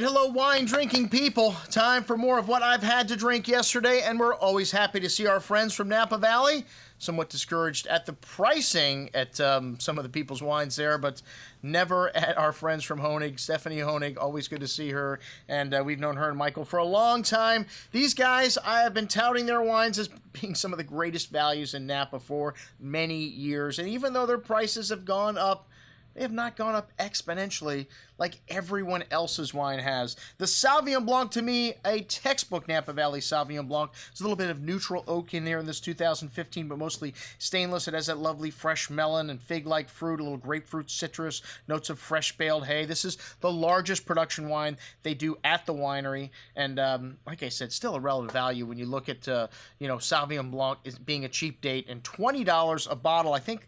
Hello, wine drinking people. Time for more of what I've had to drink yesterday, and we're always happy to see our friends from Napa Valley. Somewhat discouraged at the pricing at some of the people's wines there, but never at our friends from Honig. Stephanie Honig, always good to see her, and we've known her and Michael for a long time. These guys, I have been touting their wines as being some of the greatest values in Napa for many years, and even though their prices have gone up, they have not gone up exponentially like everyone else's wine has. The Sauvignon Blanc, to me, a textbook Napa Valley Sauvignon Blanc. There's a little bit of neutral oak in there in this 2015, but mostly stainless. It has that lovely fresh melon and fig-like fruit, a little grapefruit citrus, notes of fresh baled hay. This is the largest production wine they do at the winery, and like I said, still a relative value when you look at Sauvignon Blanc as being a cheap date and $20 a bottle. I think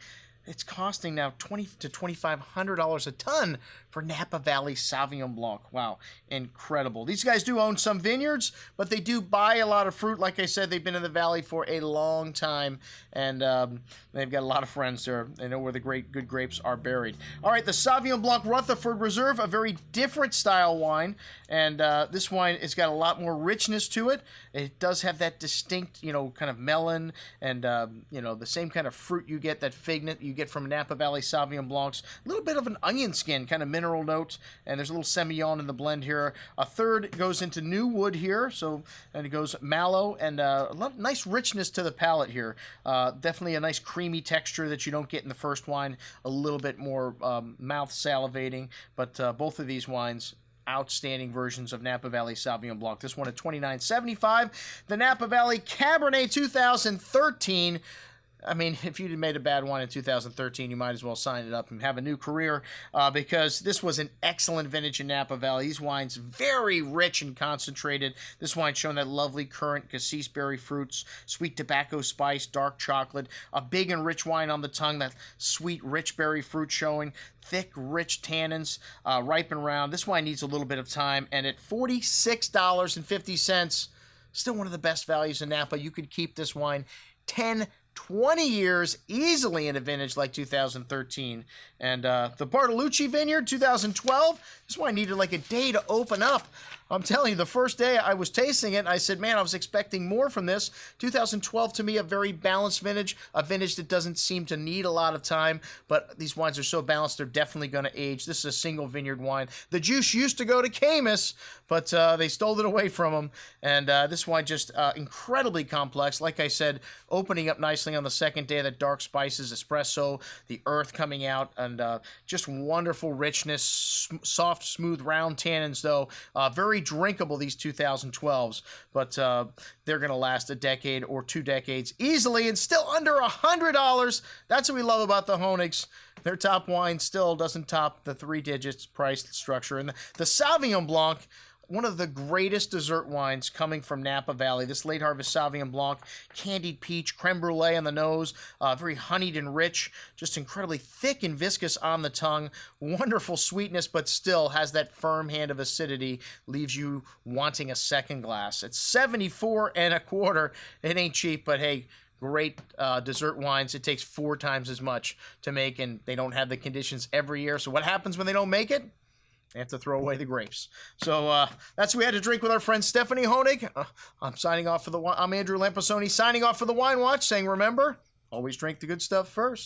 it's costing now $2,000 to $2,500 a ton for Napa Valley Sauvignon Blanc. Wow, incredible. These guys do own some vineyards, but they do buy a lot of fruit. Like I said, they've been in the valley for a long time, and they've got a lot of friends there. They know where the good grapes are buried. All right, the Sauvignon Blanc Rutherford Reserve, a very different style wine, and this wine has got a lot more richness to it. It does have that distinct, kind of melon and, the same kind of fruit you get, that fig you get from Napa Valley Sauvignon Blancs. A little bit of an onion skin kind of mineral note, and there's a little Semillon in the blend here. A third goes into new wood here, and it goes mallow, and a lot nice richness to the palate here. Definitely a nice creamy texture that you don't get in the first wine. A little bit more mouth salivating, but both of these wines, outstanding versions of Napa Valley Sauvignon Blanc. This one at $29.75. The Napa Valley Cabernet 2013. I mean, if you'd made a bad wine in 2013, you might as well sign it up and have a new career because this was an excellent vintage in Napa Valley. These wines very rich and concentrated. This wine showing that lovely currant cassis berry fruits, sweet tobacco spice, dark chocolate, a big and rich wine on the tongue, that sweet rich berry fruit showing, thick, rich tannins, ripe and round. This wine needs a little bit of time, and at $46.50, still one of the best values in Napa. You could keep this wine 10-20 years easily in a vintage like 2013. And the Bartolucci Vineyard 2012, this wine needed like a day to open up. I'm telling you, the first day I was tasting it, I said, man, I was expecting more from this. 2012, to me, a very balanced vintage, a vintage that doesn't seem to need a lot of time, but these wines are so balanced, they're definitely going to age. This is a single vineyard wine. The juice used to go to Camus, but they stole it away from them, and this wine just incredibly complex. Like I said, opening up nicely on the second day, that dark spices, espresso, the earth coming out, and just wonderful richness, soft, smooth, round tannins, though. Very drinkable, these 2012s, but they're going to last a decade or 2 decades easily and still under $100. That's what we love about the Honigs. Their top wine still doesn't top the 3 digits price structure. And the Sauvignon Blanc, one of the greatest dessert wines coming from Napa Valley. This late harvest Sauvignon Blanc, candied peach, creme brulee on the nose, very honeyed and rich, just incredibly thick and viscous on the tongue, wonderful sweetness, but still has that firm hand of acidity, leaves you wanting a second glass. It's $74.25. It ain't cheap, but hey, great dessert wines. It takes 4 times as much to make, and they don't have the conditions every year. So what happens when they don't make it? They have to throw away the grapes. So that's what we had to drink with our friend Stephanie Honig. I'm signing off for I'm Andrew Lamposoni, signing off for the Wine Watch, saying remember, always drink the good stuff first.